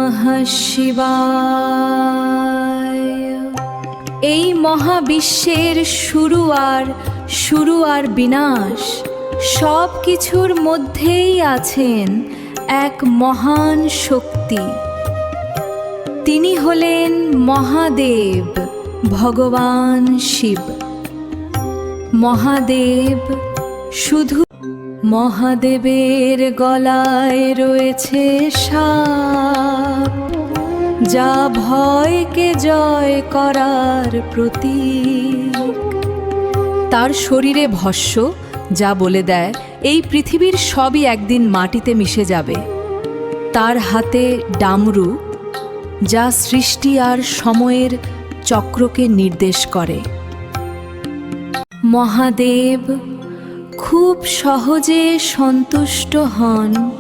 নমঃ শিবায়। এই মহাবিশ্বের শুরু আর বিনাশ সব কিছুর মধ্যেই আছেন এক মহান শক্তি। তিনি হলেন মহাদেব, ভগবান শিব। মহাদেব শুধু মহাদেবের গলায় রয়েছে সাপ, যা ভয়কে জয় করার প্রতীক। তার শরীরে ভস্য, যা বলে দেয় এই পৃথিবীর সবই একদিন মাটিতে মিশে যাবে। তার হাতে ডামরু, যা সৃষ্টি আর সময়ের চক্রকে নির্দেশ করে। মহাদেব খুব সহজে সন্তুষ্ট হন।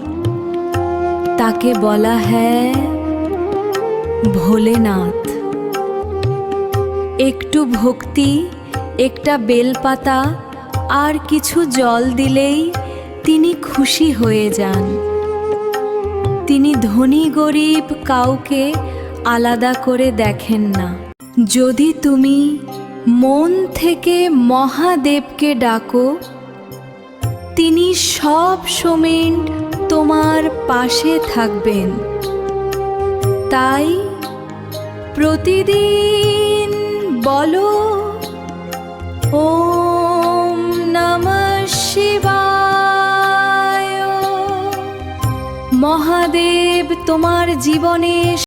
তাকে বলা হয় ভোলেনাথ। একটু ভক্তি, একটা বেলপাতা আর কিছু জল দিলেই তিনি খুশি হয়ে যান। তিনি ধনী গরিব কাউকে আলাদা করে দেখেন না। যদি তুমি মন থেকে মহাদেবকে ডাকো, তিনি সব সময় তোমার পাশে থাকবেন। তাই প্রতিদিন বলো ওম নমঃ শিবায়। মহাদেব তোমার জীবনে